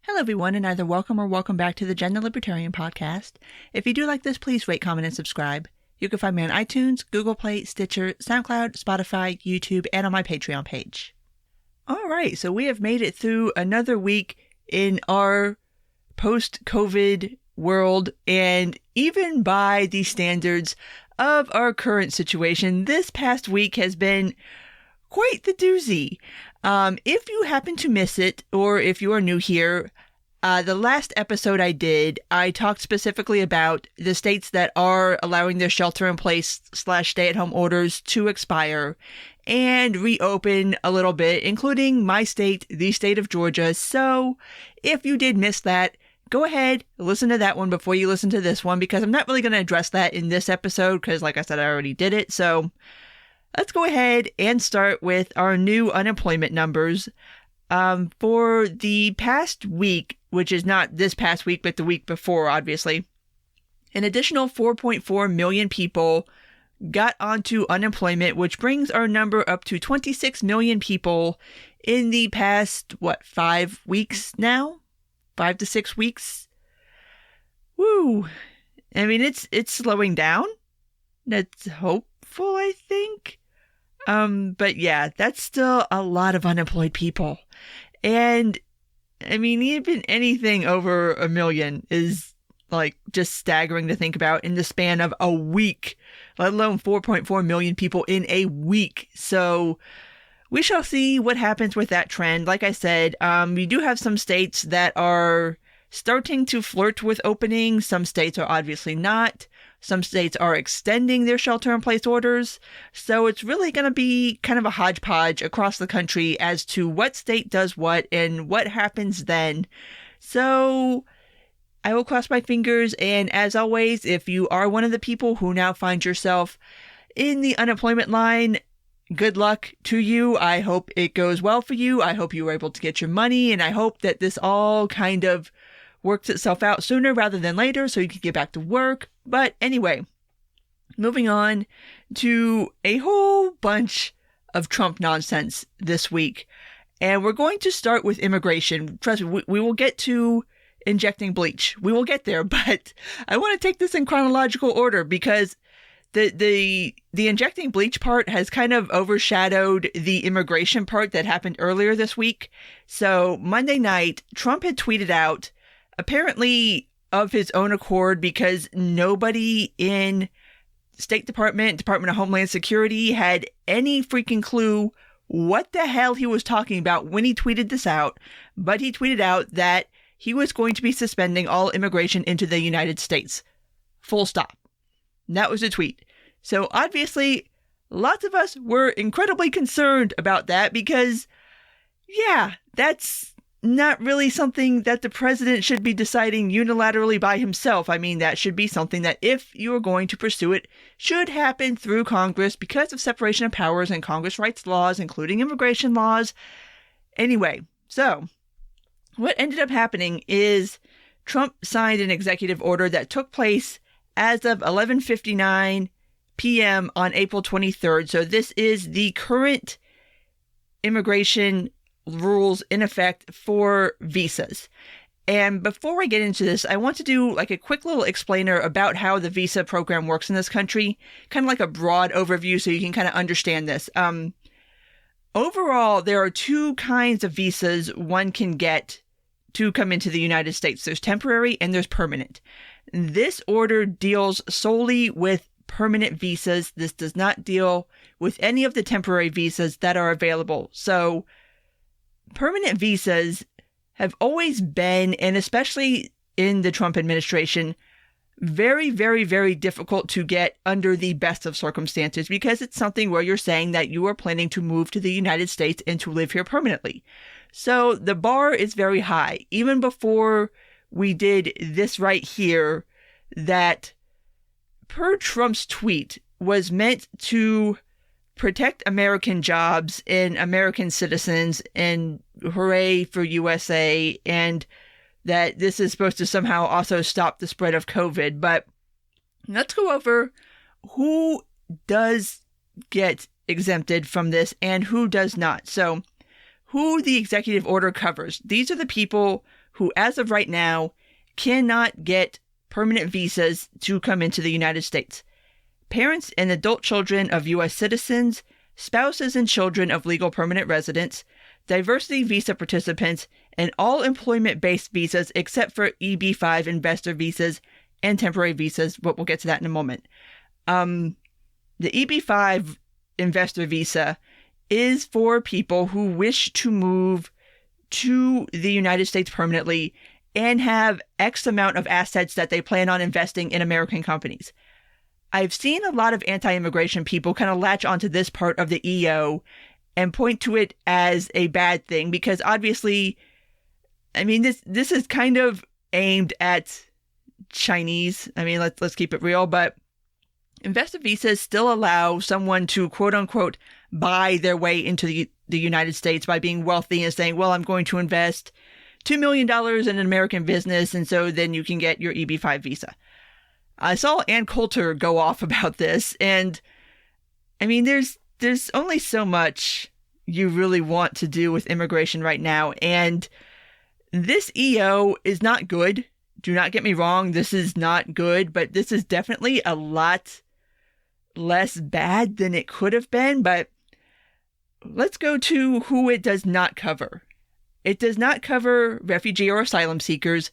Hello, everyone, and either welcome or welcome back to the Gender Libertarian Podcast. If you do like this, please rate, comment, and subscribe. You can find me on iTunes, Google Play, Stitcher, SoundCloud, Spotify, YouTube, and on my Patreon page. All right, so we have made it through another week in our post-COVID world, and even by the standards of our current situation, this past week has been quite the doozy. If you happen to miss it, or if you are new here, the last episode I did, I talked specifically about the states that are allowing their shelter-in-place / stay-at-home orders to expire and reopen a little bit, including my state, the state of Georgia. So if you did miss that, go ahead, listen to that one before you listen to this one, because I'm not really going to address that in this episode, because like I said, I already did it. So let's go ahead and start with our new unemployment numbers. For the past week, which is not this past week, but the week before, obviously, an additional 4.4 million people got onto unemployment, which brings our number up to 26 million people in the past, 5 weeks now? 5 to 6 weeks? Woo! I mean, it's slowing down. That's hopeful, I think. But yeah, that's still a lot of unemployed people. And I mean, even anything over 1 million is like just staggering to think about in the span of a week, let alone 4.4 million people in a week. So we shall see what happens with that trend. Like I said, we do have some states that are starting to flirt with opening. Some states are obviously not. Some states are extending their shelter-in-place orders. So it's really going to be kind of a hodgepodge across the country as to what state does what and what happens then. So I will cross my fingers. And as always, if you are one of the people who now find yourself in the unemployment line, good luck to you. I hope it goes well for you. I hope you were able to get your money. And I hope that this all kind of works itself out sooner rather than later so you can get back to work. But anyway, moving on to a whole bunch of Trump nonsense this week. And we're going to start with immigration. Trust me, we will get to injecting bleach. We will get there, but I want to take this in chronological order because the injecting bleach part has kind of overshadowed the immigration part that happened earlier this week. So Monday night, Trump had tweeted out, apparently of his own accord, because nobody in State Department, Department of Homeland Security had any freaking clue what the hell he was talking about when he tweeted this out. But he tweeted out that he was going to be suspending all immigration into the United States. Full stop. That was the tweet. So obviously, lots of us were incredibly concerned about that because, yeah, that's not really something that the president should be deciding unilaterally by himself. I mean, that should be something that, if you are going to pursue it, should happen through Congress because of separation of powers and Congress writes laws, including immigration laws. Anyway, so what ended up happening is Trump signed an executive order that took place as of 11:59 p.m. on April 23rd. So this is the current immigration rules in effect for visas. And before I get into this, I want to do like a quick little explainer about how the visa program works in this country, kind of like a broad overview so you can kind of understand this. Overall, there are two kinds of visas one can get to come into the United States. There's temporary and there's permanent. This order deals solely with permanent visas. This does not deal with any of the temporary visas that are available. So permanent visas have always been, and especially in the Trump administration, very, very, very difficult to get under the best of circumstances because it's something where you're saying that you are planning to move to the United States and to live here permanently. So the bar is very high. Even before we did this right here, that per Trump's tweet was meant to protect American jobs and American citizens and hooray for USA, and that this is supposed to somehow also stop the spread of COVID. But let's go over who does get exempted from this and who does not. So who the executive order covers. These are the people who, as of right now, cannot get permanent visas to come into the United States. Parents and adult children of U.S. citizens, spouses and children of legal permanent residents, diversity visa participants, and all employment-based visas except for EB-5 investor visas and temporary visas, but we'll get to that in a moment. The EB-5 investor visa is for people who wish to move to the United States permanently and have X amount of assets that they plan on investing in American companies. I've seen a lot of anti-immigration people kind of latch onto this part of the EO and point to it as a bad thing because obviously, I mean, this is kind of aimed at Chinese. I mean, let's keep it real, but investor visas still allow someone to quote unquote buy their way into the United States by being wealthy and saying, well, I'm going to invest $2 million in an American business, and so then you can get your EB-5 visa. I saw Ann Coulter go off about this, and I mean, there's only so much you really want to do with immigration right now, and this EO is not good. Do not get me wrong, this is not good, but this is definitely a lot less bad than it could have been. But let's go to who it does not cover. It does not cover refugee or asylum seekers.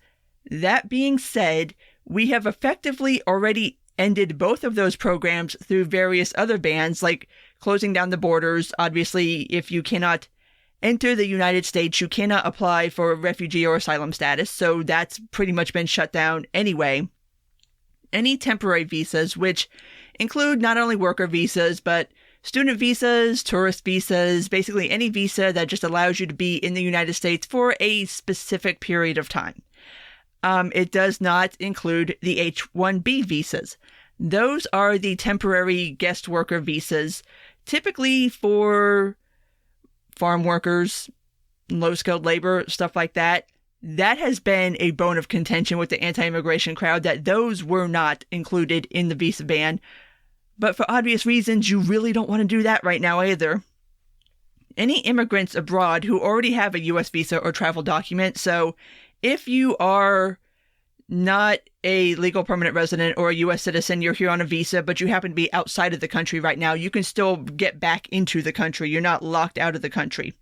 That being said, we have effectively already ended both of those programs through various other bans, like closing down the borders. Obviously, if you cannot enter the United States, you cannot apply for refugee or asylum status, so that's pretty much been shut down anyway. Any temporary visas, which include not only worker visas, but student visas, tourist visas, basically any visa that just allows you to be in the United States for a specific period of time. It does not include the H-1B visas. Those are the temporary guest worker visas, typically for farm workers, low-skilled labor, stuff like that. That has been a bone of contention with the anti-immigration crowd, that those were not included in the visa ban. But for obvious reasons, you really don't want to do that right now either. Any immigrants abroad who already have a U.S. visa or travel document, so if you are not a legal permanent resident or a U.S. citizen, you're here on a visa, but you happen to be outside of the country right now, you can still get back into the country. You're not locked out of the country.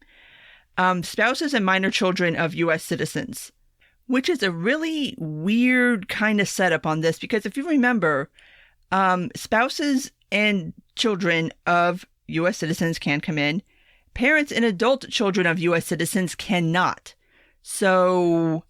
Spouses and minor children of U.S. citizens, which is a really weird kind of setup on this, because if you remember, spouses and children of U.S. citizens can come in. Parents and adult children of U.S. citizens cannot. So,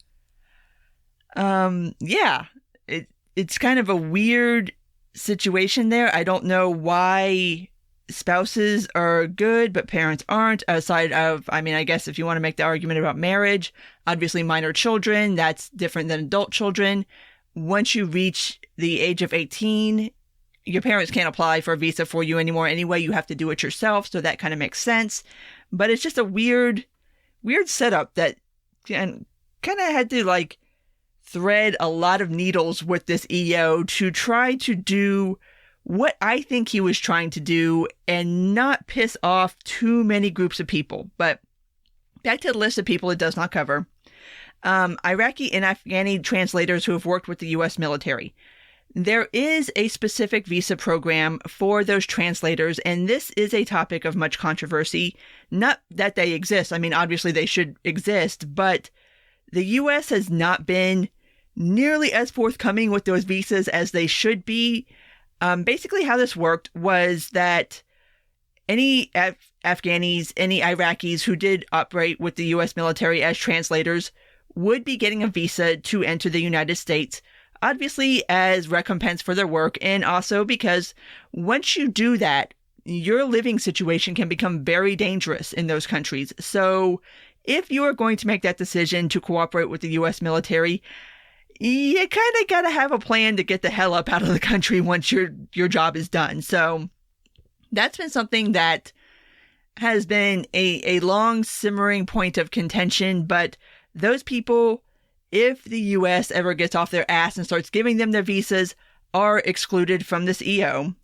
it's kind of a weird situation there. I don't know why spouses are good, but parents aren't, aside of, I mean, I guess if you want to make the argument about marriage, obviously minor children, that's different than adult children. Once you reach the age of 18, your parents can't apply for a visa for you anymore anyway. You have to do it yourself, so that kind of makes sense. But it's just a weird setup that kind of had to, thread a lot of needles with this EO to try to do what I think he was trying to do and not piss off too many groups of people. But back to the list of people it does not cover. Iraqi and Afghani translators who have worked with the U.S. military. There is a specific visa program for those translators, and this is a topic of much controversy. Not that they exist. I mean, obviously they should exist, but the U.S. has not been nearly as forthcoming with those visas as they should be. Basically, how this worked was that any Afghanis, any Iraqis who did operate with the U.S. military as translators would be getting a visa to enter the United States, obviously as recompense for their work, and also because once you do that, your living situation can become very dangerous in those countries. So if you are going to make that decision to cooperate with the U.S. military, you kind of got to have a plan to get the hell up out of the country once your job is done. So that's been something that has been a long simmering point of contention. But those people, if the U.S. ever gets off their ass and starts giving them their visas, are excluded from this EO.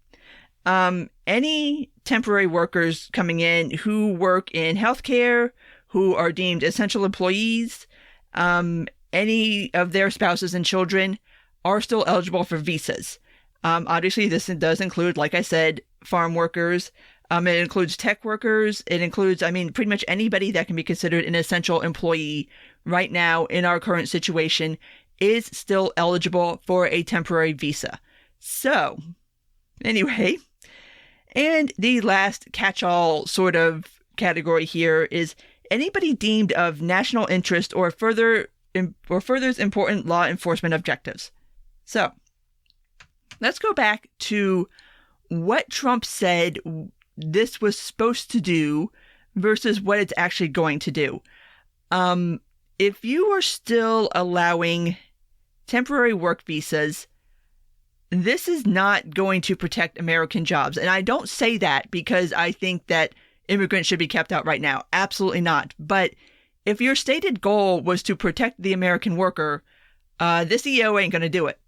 Any temporary workers coming in who work in healthcare, who are deemed essential employees, any of their spouses and children are still eligible for visas. Obviously, this does include, like I said, farm workers. It includes tech workers. It includes, pretty much anybody that can be considered an essential employee right now in our current situation is still eligible for a temporary visa. So, anyway, and the last catch-all sort of category here is anybody deemed of national interest or furthers important law enforcement objectives. So, let's go back to what Trump said this was supposed to do versus what it's actually going to do. If you are still allowing temporary work visas, this is not going to protect American jobs. And I don't say that because I think that immigrants should be kept out right now. Absolutely not. But if your stated goal was to protect the American worker, this EO ain't going to do it.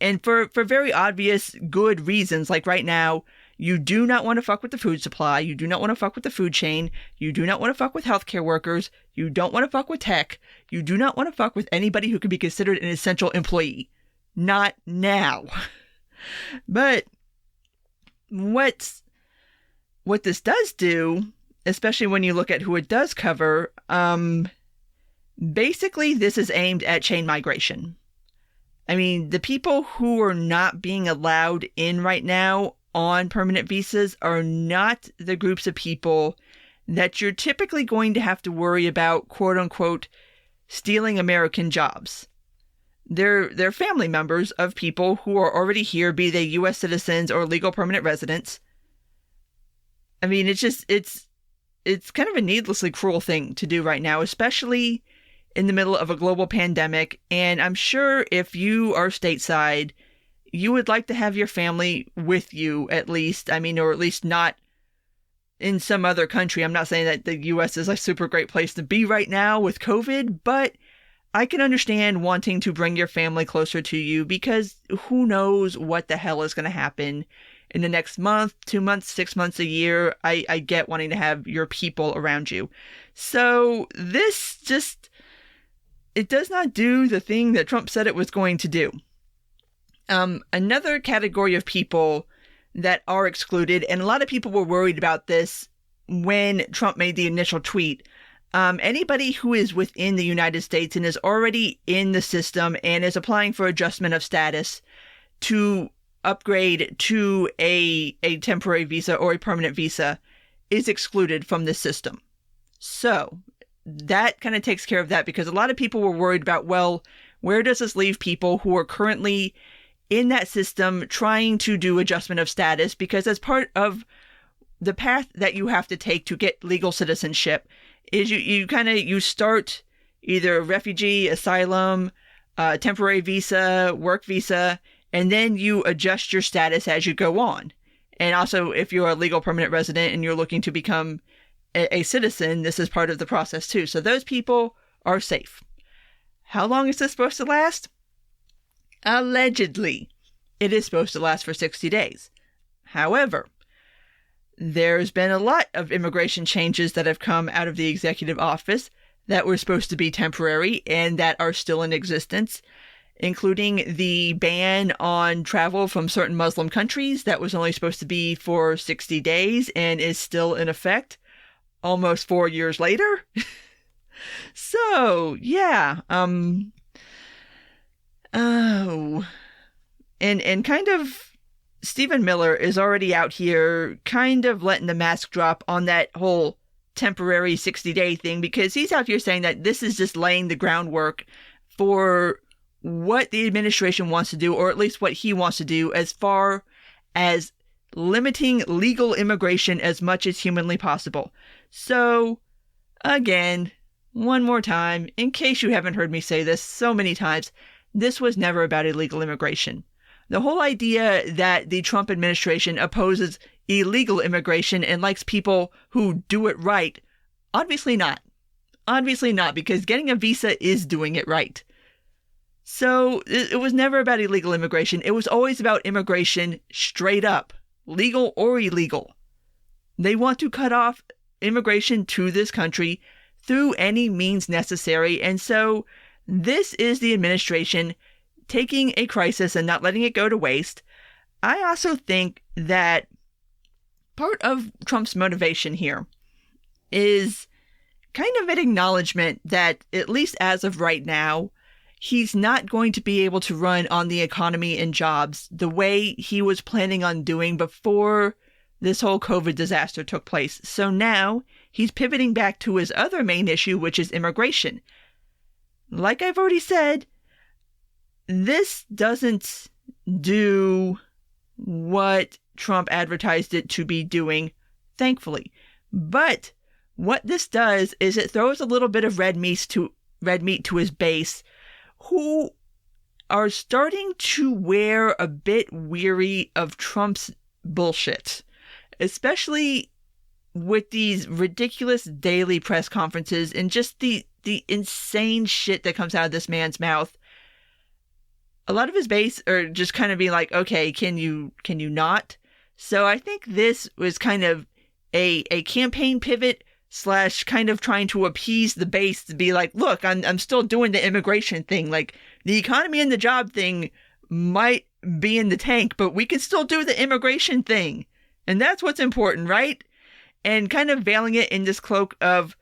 And for very obvious good reasons, like right now, you do not want to fuck with the food supply. You do not want to fuck with the food chain. You do not want to fuck with healthcare workers. You don't want to fuck with tech. You do not want to fuck with anybody who could be considered an essential employee. Not now. But what this does do, especially when you look at who it does cover, basically this is aimed at chain migration. The people who are not being allowed in right now on permanent visas are not the groups of people that you're typically going to have to worry about, quote unquote, stealing American jobs. They're family members of people who are already here, be they U.S. citizens or legal permanent residents. It's kind of a needlessly cruel thing to do right now, especially in the middle of a global pandemic. And I'm sure if you are stateside, you would like to have your family with you at least. Or at least not in some other country. I'm not saying that the U.S. is a super great place to be right now with COVID, but I can understand wanting to bring your family closer to you because who knows what the hell is going to happen in the next month, 2 months, 6 months, a year. I get wanting to have your people around you. So this it does not do the thing that Trump said it was going to do. Another category of people that are excluded, and a lot of people were worried about this when Trump made the initial tweet. Anybody who is within the United States and is already in the system and is applying for adjustment of status to upgrade to a temporary visa or a permanent visa is excluded from this system. So that kind of takes care of that, because a lot of people were worried about, well, where does this leave people who are currently in that system trying to do adjustment of status? Because as part of the path that you have to take to get legal citizenship is you start either refugee, asylum, temporary visa, work visa, and then you adjust your status as you go on. And also, if you're a legal permanent resident and you're looking to become a citizen, this is part of the process too. So those people are safe. How long is this supposed to last? Allegedly, it is supposed to last for 60 days. However, there's been a lot of immigration changes that have come out of the executive office that were supposed to be temporary and that are still in existence, including the ban on travel from certain Muslim countries that was only supposed to be for 60 days and is still in effect almost 4 years later. So, yeah. And kind of Stephen Miller is already out here kind of letting the mask drop on that whole temporary 60-day thing, because he's out here saying that this is just laying the groundwork for what the administration wants to do, or at least what he wants to do, as far as limiting legal immigration as much as humanly possible. So, again, one more time, in case you haven't heard me say this so many times, this was never about illegal immigration. The whole idea that the Trump administration opposes illegal immigration and likes people who do it right, obviously not. Obviously not, because getting a visa is doing it right. So it was never about illegal immigration. It was always about immigration straight up, legal or illegal. They want to cut off immigration to this country through any means necessary. And so this is the administration taking a crisis and not letting it go to waste. I also think that part of Trump's motivation here is kind of an acknowledgement that, at least as of right now, he's not going to be able to run on the economy and jobs the way he was planning on doing before this whole COVID disaster took place. So now he's pivoting back to his other main issue, which is immigration. Like I've already said, this doesn't do what Trump advertised it to be doing, thankfully. But what this does is it throws a little bit of red meat to his base, who are starting to wear a bit weary of Trump's bullshit, especially with these ridiculous daily press conferences and just the insane shit that comes out of this man's mouth. A lot of his base are just kind of being like, okay, can you not? So I think this was kind of a campaign pivot / kind of trying to appease the base to be like, look, I'm still doing the immigration thing. Like, the economy and the job thing might be in the tank, but we can still do the immigration thing. And that's what's important, right? And kind of veiling it in this cloak of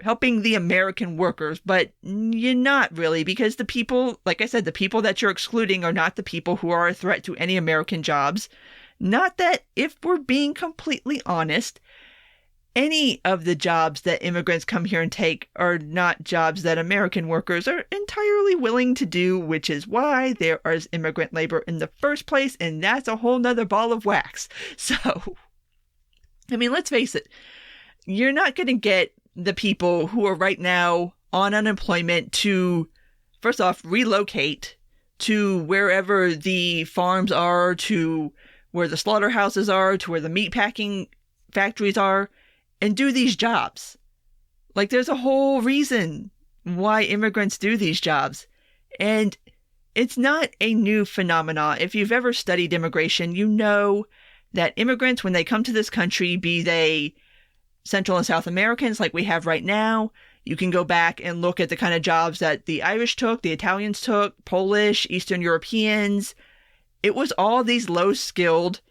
helping the American workers, but you're not really, because the people, like I said, the people that you're excluding are not the people who are a threat to any American jobs. Not that, if we're being completely honest, any of the jobs that immigrants come here and take are not jobs that American workers are entirely willing to do, which is why there is immigrant labor in the first place, and that's a whole nother ball of wax. So, I mean, let's face it, you're not going to get the people who are right now on unemployment to, first off, relocate to wherever the farms are, to where the slaughterhouses are, to where the meatpacking factories are, and do these jobs. Like, there's a whole reason why immigrants do these jobs. And it's not a new phenomenon. If you've ever studied immigration, you know that immigrants, when they come to this country, be they Central and South Americans like we have right now, you can go back and look at the kind of jobs that the Irish took, the Italians took, Polish, Eastern Europeans. It was all these low-skilled,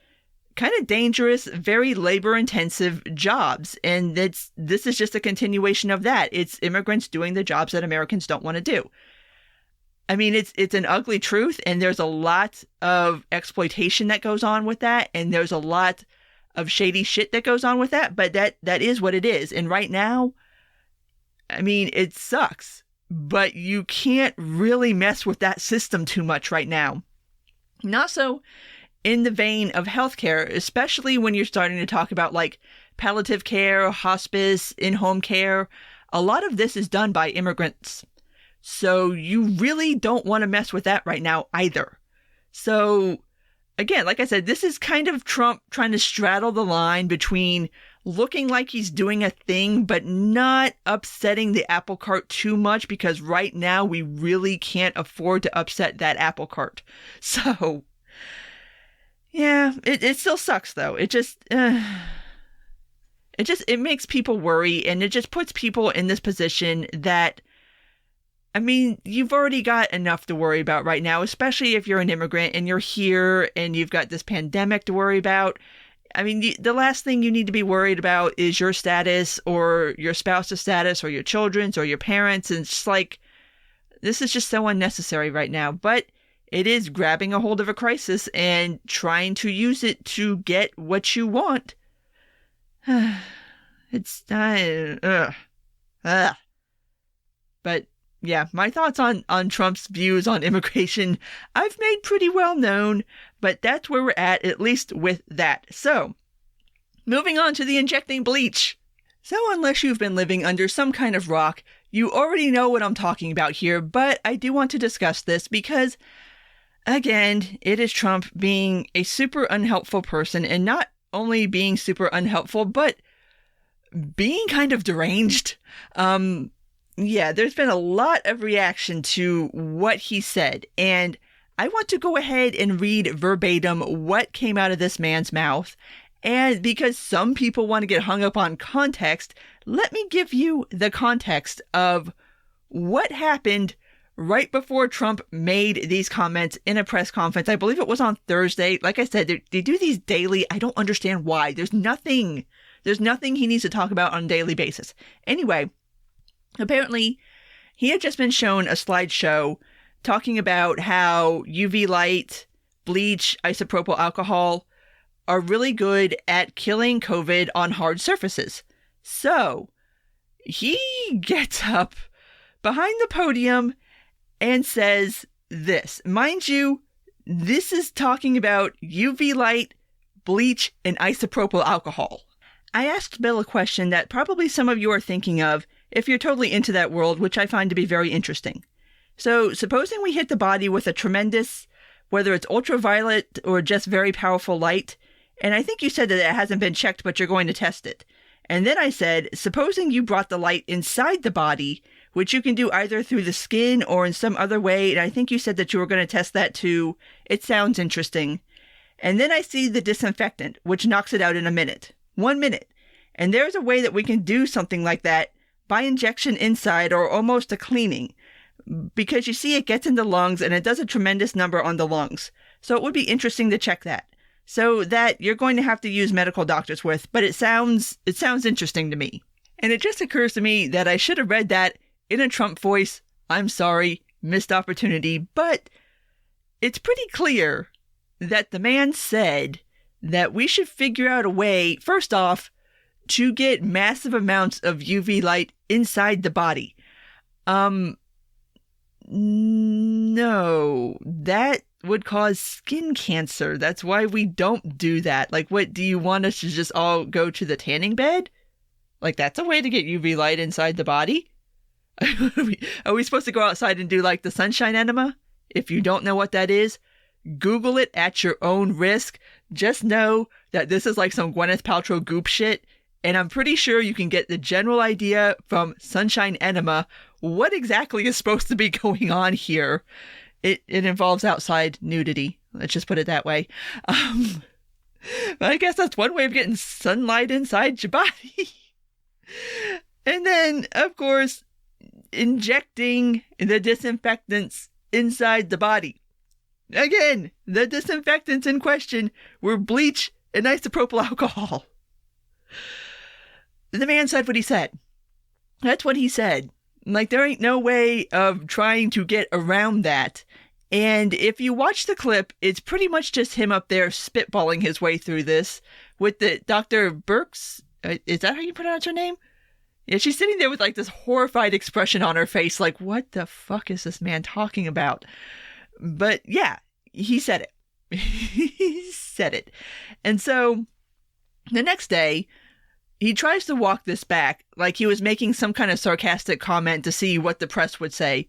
kind of dangerous, very labor-intensive jobs. And this is just a continuation of that. It's immigrants doing the jobs that Americans don't want to do. I mean, it's an ugly truth, and there's a lot of exploitation that goes on with that, and there's a lot of shady shit that goes on with that, but that is what it is. And right now, I mean, it sucks, but you can't really mess with that system too much right now. Not so in the vein of healthcare, especially when you're starting to talk about like palliative care, hospice, in-home care. A lot of this is done by immigrants. So you really don't want to mess with that right now either. So again, like I said, this is kind of Trump trying to straddle the line between looking like he's doing a thing, but not upsetting the apple cart too much, because right now we really can't afford to upset that apple cart. So, yeah, it still sucks though. It makes people worry, and it just puts people in this position that, I mean, you've already got enough to worry about right now, especially if you're an immigrant and you're here and you've got this pandemic to worry about. I mean, the last thing you need to be worried about is your status or your spouse's status or your children's or your parents'. And it's just like, this is just so unnecessary right now. But it is grabbing a hold of a crisis and trying to use it to get what you want. It's, But yeah, my thoughts on Trump's views on immigration, I've made pretty well known, but that's where we're at least with that. So, moving on to the injecting bleach. So unless you've been living under some kind of rock, you already know what I'm talking about here, but I do want to discuss this because, again, it is Trump being a super unhelpful person, and not only being super unhelpful, but being kind of deranged. Yeah, there's been a lot of reaction to what he said, and I want to go ahead and read verbatim what came out of this man's mouth, And because some people want to get hung up on context, let me give you the context of what happened right before Trump made these comments in a press conference. I believe it was on Thursday. Like I said, they do these daily. I don't understand why. There's nothing he needs to talk about on a daily basis. Anyway, apparently he had just been shown a slideshow talking about how UV light, bleach, isopropyl alcohol are really good at killing COVID on hard surfaces. So he gets up behind the podium and says this. Mind you, this is talking about UV light, bleach, and isopropyl alcohol. I asked Bill a question that probably some of you are thinking of if you're totally into that world, which I find to be very interesting. So supposing we hit the body with a tremendous, whether it's ultraviolet or just very powerful light, and I think you said that it hasn't been checked, but you're going to test it. And then I said, supposing you brought the light inside the body, which you can do either through the skin or in some other way, and I think you said that you were going to test that too. It sounds interesting. And then I see the disinfectant, which knocks it out in a minute. 1 minute. And there's a way that we can do something like that by injection inside or almost a cleaning. Because you see it gets in the lungs and it does a tremendous number on the lungs. So it would be interesting to check that. So that you're going to have to use medical doctors with, but it sounds interesting to me. And it just occurs to me that I should have read that in a Trump voice. I'm sorry, missed opportunity, but it's pretty clear that the man said that we should figure out a way, first off, to get massive amounts of UV light inside the body. No, that would cause skin cancer. That's why we don't do that. Like, what, do you want us to just all go to the tanning bed? Like, that's a way to get UV light inside the body? Are we supposed to go outside and do, like, the sunshine enema? If you don't know what that is, Google it at your own risk. Just know that this is like some Gwyneth Paltrow goop shit, and I'm pretty sure you can get the general idea from sunshine enema what exactly is supposed to be going on here. It involves outside nudity. Let's just put it that way. But I guess that's one way of getting sunlight inside your body. And then, of course, injecting the disinfectants inside the body. Again, the disinfectants in question were bleach and isopropyl alcohol. The man said what he said. That's what he said. Like, there ain't no way of trying to get around that. And if you watch the clip, it's pretty much just him up there spitballing his way through this with the Dr. Burks. Is that how you pronounce her name? Yeah, she's sitting there with like this horrified expression on her face. Like, what the fuck is this man talking about? But yeah, he said it. He said it. And so the next day, he tries to walk this back like he was making some kind of sarcastic comment to see what the press would say.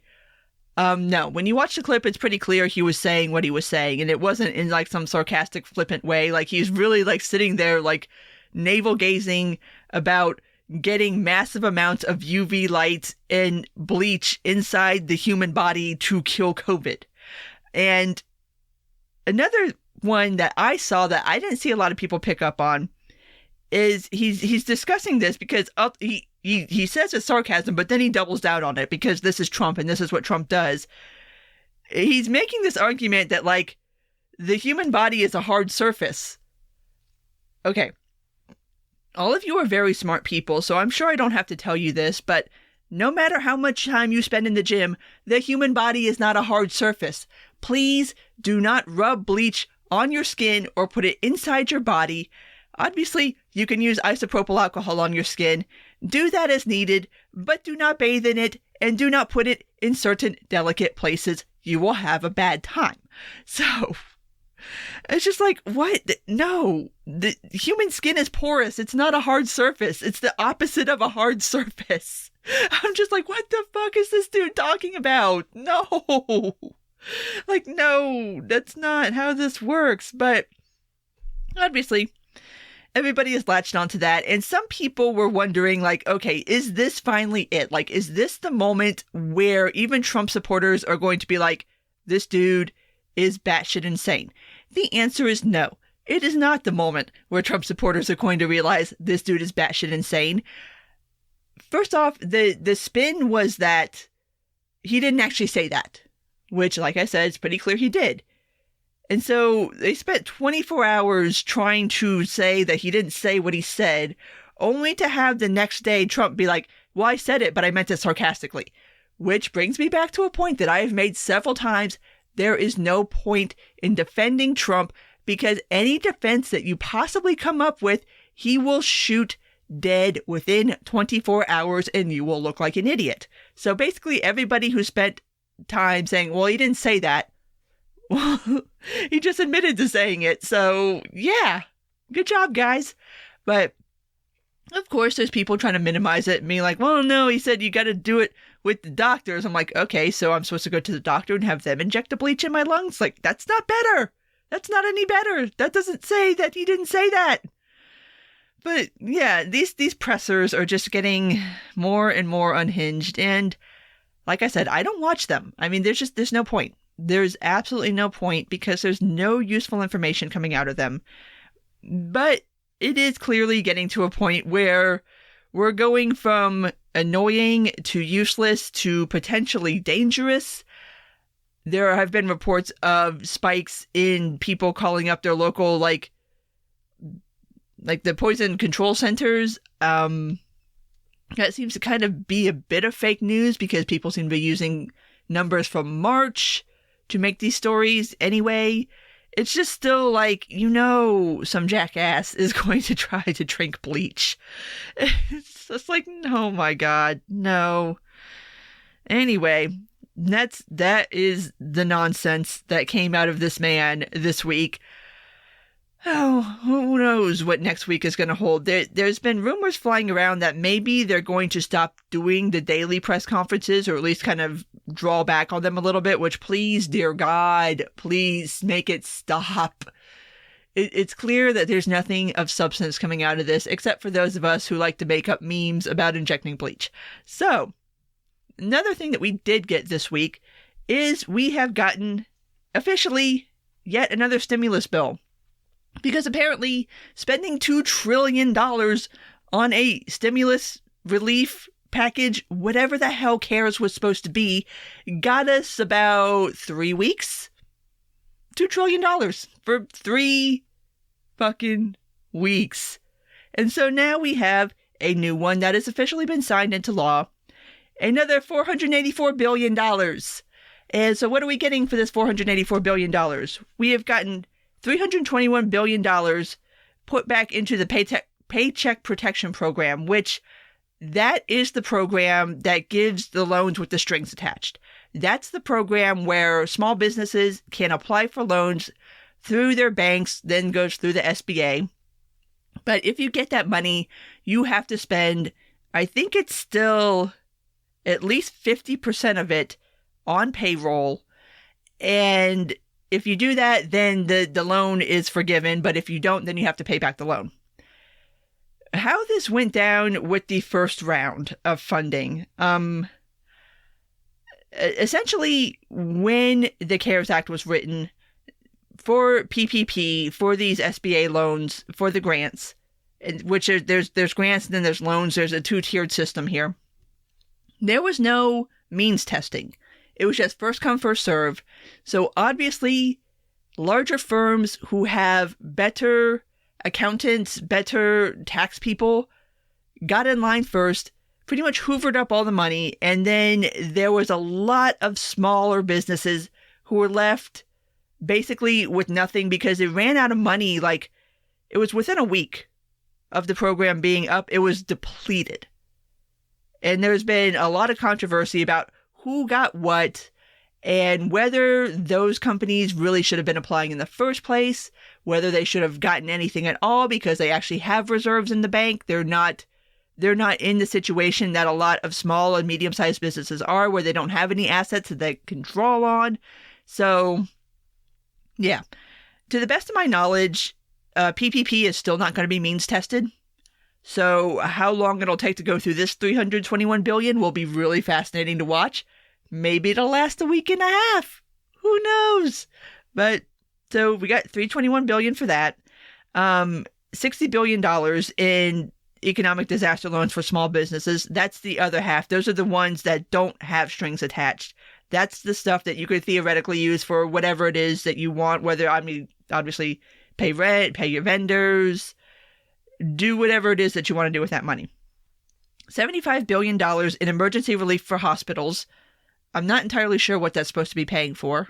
No, when you watch the clip, it's pretty clear he was saying what he was saying, and it wasn't in like some sarcastic, flippant way. Like, he's really like sitting there like navel gazing about getting massive amounts of UV light and bleach inside the human body to kill COVID. And another one that I saw that I didn't see a lot of people pick up on is he's discussing this because he says it's sarcasm, but then he doubles down on it because this is Trump and this is what Trump does. He's making this argument that, like, the human body is a hard surface. Okay. All of you are very smart people, so I'm sure I don't have to tell you this, but no matter how much time you spend in the gym, the human body is not a hard surface. Please do not rub bleach on your skin or put it inside your body. Obviously, you can use isopropyl alcohol on your skin. Do that as needed, but do not bathe in it and do not put it in certain delicate places. You will have a bad time. So, it's just like, what? No, the human skin is porous. It's not a hard surface. It's the opposite of a hard surface. I'm just like, what the fuck is this dude talking about? No. Like, no, that's not how this works. But obviously, everybody has latched onto that. And some people were wondering, like, okay, is this finally it? Like, is this the moment where even Trump supporters are going to be like, this dude is batshit insane? The answer is no. it is not the moment where Trump supporters are going to realize this dude is batshit insane. First off, the spin was that he didn't actually say that, which, like I said, it's pretty clear he did. And so they spent 24 hours trying to say that he didn't say what he said, only to have the next day Trump be like, well, I said it, but I meant it sarcastically. Which brings me back to a point that I have made several times. There is no point in defending Trump, because any defense that you possibly come up with, he will shoot dead within 24 hours and you will look like an idiot. So basically everybody who spent time saying, well, he didn't say that, well, he just admitted to saying it. So yeah, good job, guys. But of course, there's people trying to minimize it and being like, well, no, he said you got to do it with the doctors. I'm like, okay, so I'm supposed to go to the doctor and have them inject a bleach in my lungs? Like, that's not better. That's not any better. That doesn't say that he didn't say that. But yeah, these pressers are just getting more and more unhinged. And like I said, I don't watch them. I mean, there's no point. There's absolutely no point, because there's no useful information coming out of them. But it is clearly getting to a point where we're going from annoying to useless to potentially dangerous. There have been reports of spikes in people calling up their local, like the poison control centers. That seems to kind of be a bit of fake news, because people seem to be using numbers from March to make these stories anyway. It's just still like, some jackass is going to try to drink bleach. It's just like, oh my God, no. Anyway, that is the nonsense that came out of this man this week. Oh, who knows what next week is going to hold. There's been rumors flying around that maybe they're going to stop doing the daily press conferences, or at least kind of draw back on them a little bit, which, please, dear God, please make it stop. It's clear that there's nothing of substance coming out of this, except for those of us who like to make up memes about injecting bleach. So, another thing that we did get this week is we have gotten, officially, yet another stimulus bill. Because apparently spending $2 trillion on a stimulus relief package, whatever the hell CARES was supposed to be, got us about 3 weeks. $2 trillion for 3 fucking weeks. And so now we have a new one that has officially been signed into law. Another $484 billion. And so what are we getting for this $484 billion? We have gotten $321 billion put back into the Paycheck Protection Program, which that is the program that gives the loans with the strings attached. That's the program where small businesses can apply for loans through their banks, then goes through the SBA. But if you get that money, you have to spend, I think it's still at least 50% of it on payroll. And if you do that, then the loan is forgiven, but if you don't, then you have to pay back the loan. How this went down with the first round of funding, essentially when the CARES Act was written for PPP, for these SBA loans, for the grants, which there's grants and then there's loans, there's a two-tiered system here. There was no means testing. It was just first come, first serve. So obviously, larger firms who have better accountants, better tax people, got in line first, pretty much hoovered up all the money, and then there was a lot of smaller businesses who were left basically with nothing because they ran out of money. Like, it was within a week of the program being up, it was depleted. And there's been a lot of controversy about who got what, and whether those companies really should have been applying in the first place, whether they should have gotten anything at all because they actually have reserves in the bank. They're not in the situation that a lot of small and medium-sized businesses are, where they don't have any assets that they can draw on. So, yeah. To the best of my knowledge, PPP is still not going to be means tested. So how long it'll take to go through this $321 billion will be really fascinating to watch. Maybe it'll last a week and a half. Who knows? But so we got $321 billion for that. $60 billion in economic disaster loans for small businesses. That's the other half. Those are the ones that don't have strings attached. That's the stuff that you could theoretically use for whatever it is that you want, whether, obviously pay rent, pay your vendors, do whatever it is that you want to do with that money. $75 billion in emergency relief for hospitals. I'm not entirely sure what that's supposed to be paying for,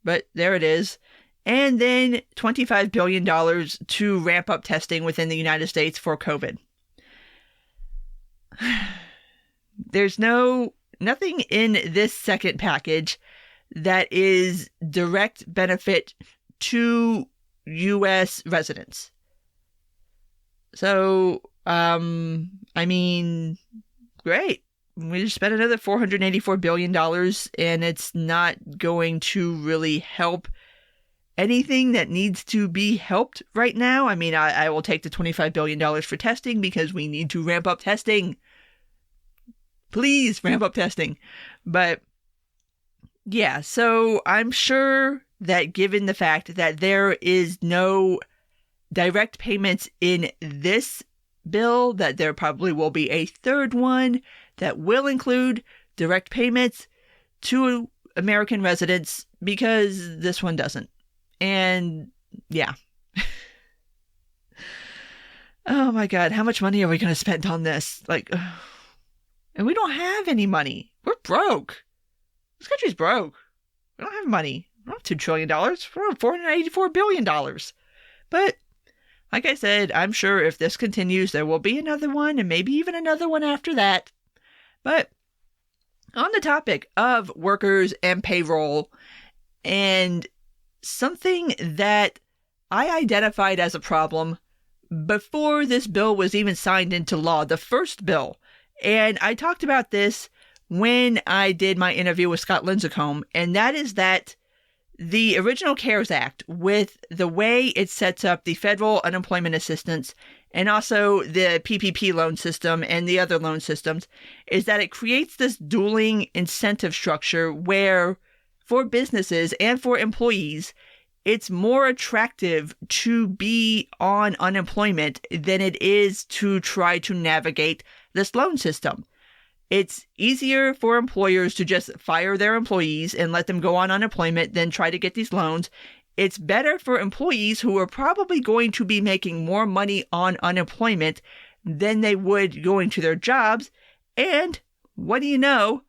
but there it is. And then $25 billion to ramp up testing within the United States for COVID. There's nothing in this second package that is direct benefit to U.S. residents. So, great. We just spent another $484 billion, and it's not going to really help anything that needs to be helped right now. I will take the $25 billion for testing because we need to ramp up testing. Please ramp up testing. But yeah, so I'm sure that given the fact that there is no direct payments in this bill, that there probably will be a third one that will include direct payments to American residents, because this one doesn't. And yeah. Oh my God, how much money are we going to spend on this? And we don't have any money. We're broke. This country's broke. We don't have money. We don't have $2 trillion. We're on $484 billion. But like I said, I'm sure if this continues, there will be another one, and maybe even another one after that. But on the topic of workers and payroll, and something that I identified as a problem before this bill was even signed into law, the first bill, and I talked about this when I did my interview with Scott Lincecum, and that is that the original CARES Act, with the way it sets up the federal unemployment assistance and also the PPP loan system and the other loan systems, is that it creates this dueling incentive structure where for businesses and for employees, it's more attractive to be on unemployment than it is to try to navigate this loan system. It's easier for employers to just fire their employees and let them go on unemployment than try to get these loans. It's better for employees who are probably going to be making more money on unemployment than they would going to their jobs. And what do you know?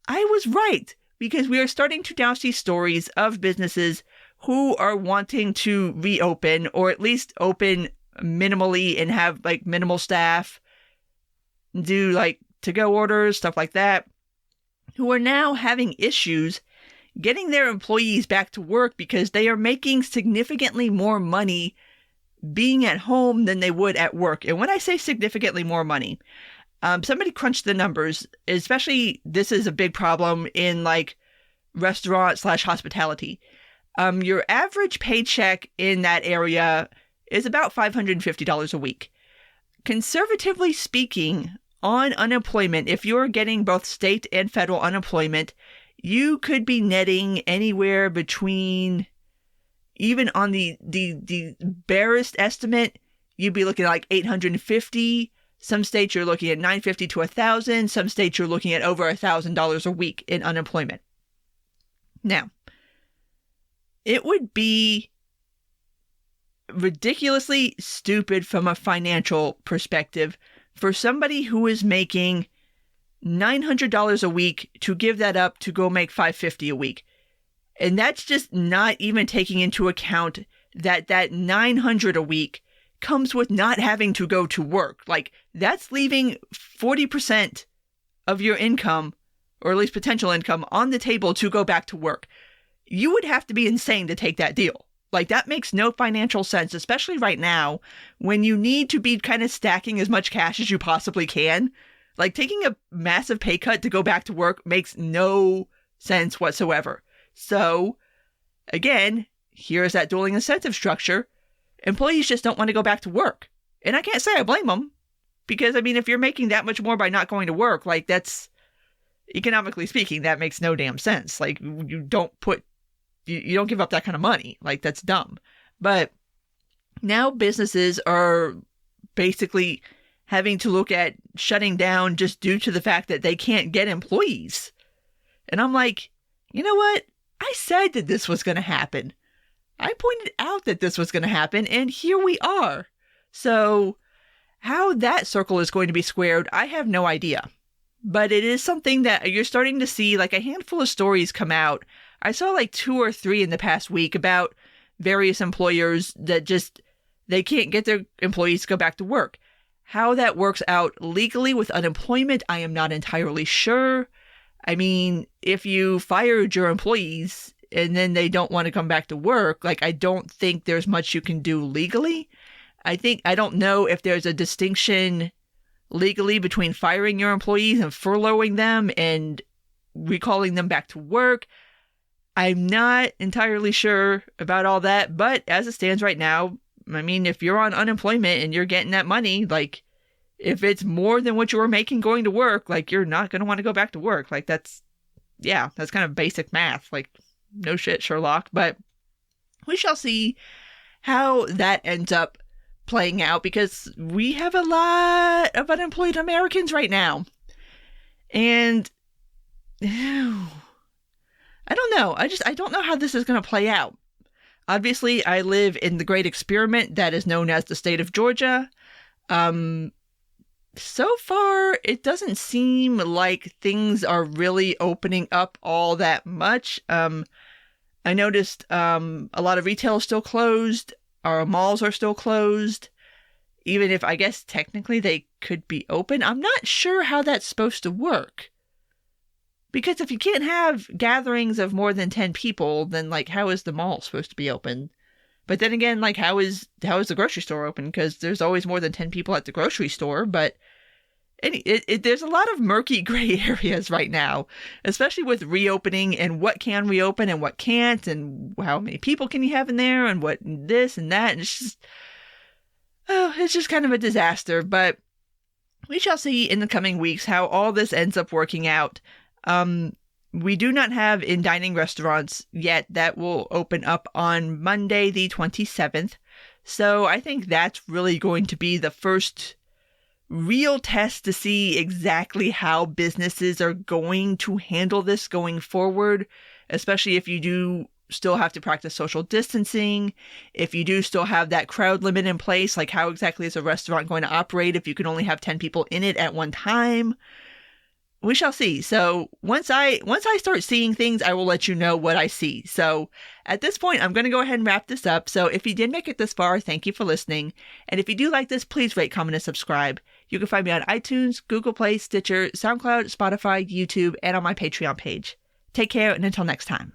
I was right, because we are starting to now see stories of businesses who are wanting to reopen, or at least open minimally and have minimal staff, do to-go orders, stuff like that, who are now having issues getting their employees back to work because they are making significantly more money being at home than they would at work. And when I say significantly more money, somebody crunched the numbers, especially this is a big problem in restaurant/hospitality. Your average paycheck in that area is about $550 a week. Conservatively speaking, on unemployment, if you're getting both state and federal unemployment, you could be netting anywhere between, even on the barest estimate, you'd be looking at $850. Some states you're looking at $950 to $1,000. Some states you're looking at over $1,000 a week in unemployment. Now, it would be ridiculously stupid from a financial perspective for somebody who is making $900 a week to give that up to go make $550 a week. And that's just not even taking into account that $900 a week comes with not having to go to work. That's leaving 40% of your income, or at least potential income, on the table to go back to work. You would have to be insane to take that deal. That makes no financial sense, especially right now when you need to be kind of stacking as much cash as you possibly can. Taking a massive pay cut to go back to work makes no sense whatsoever. So, again, here's that dueling incentive structure. Employees just don't want to go back to work. And I can't say I blame them, because, if you're making that much more by not going to work, that's, economically speaking, that makes no damn sense. You don't give up that kind of money. That's dumb. But Now businesses are basically having to look at shutting down just due to the fact that they can't get employees. And I'm like, you know what? I said that this was going to happen. I pointed out that this was going to happen, and here we are. So how that circle is going to be squared, I have no idea. But it is something that you're starting to see, like a handful of stories come out. I saw like 2 or 3 in the past week about various employers that just, they can't get their employees to go back to work. How that works out legally with unemployment, I am not entirely sure. I mean, if you fired your employees and then they don't want to come back to work, like, I don't think there's much you can do legally. I don't know if there's a distinction legally between firing your employees and furloughing them and recalling them back to work. I'm not entirely sure about all that, but as it stands right now, I mean, if you're on unemployment and you're getting that money, like, if it's more than what you were making going to work, like, you're not going to want to go back to work. Like, that's kind of basic math. Like, no shit, Sherlock. But we shall see how that ends up playing out, because we have a lot of unemployed Americans right now. And I don't know. I don't know how this is going to play out. Obviously, I live in the great experiment that is known as the state of Georgia. So far, it doesn't seem like things are really opening up all that much. I noticed a lot of retail is still closed. Our malls are still closed. Even if, I guess, technically they could be open. I'm not sure how that's supposed to work. Because if you can't have gatherings of more than 10 people, then, like, how is the mall supposed to be open? But then again, like, how is the grocery store open? Because there's always more than 10 people at the grocery store. But there's a lot of murky gray areas right now, especially with reopening and what can reopen and what can't, and how many people can you have in there, and what this and that. And it's just kind of a disaster. But we shall see in the coming weeks how all this ends up working out. We do not have in-dining restaurants yet that will open up on Monday, the 27th. So I think that's really going to be the first real test to see exactly how businesses are going to handle this going forward, especially if you do still have to practice social distancing, if you do still have that crowd limit in place, like how exactly is a restaurant going to operate if you can only have 10 people in it at one time. We shall see. So once I start seeing things, I will let you know what I see. So at this point, I'm going to go ahead and wrap this up. So if you did make it this far, thank you for listening. And if you do like this, please rate, comment, and subscribe. You can find me on iTunes, Google Play, Stitcher, SoundCloud, Spotify, YouTube, and on my Patreon page. Take care, and until next time.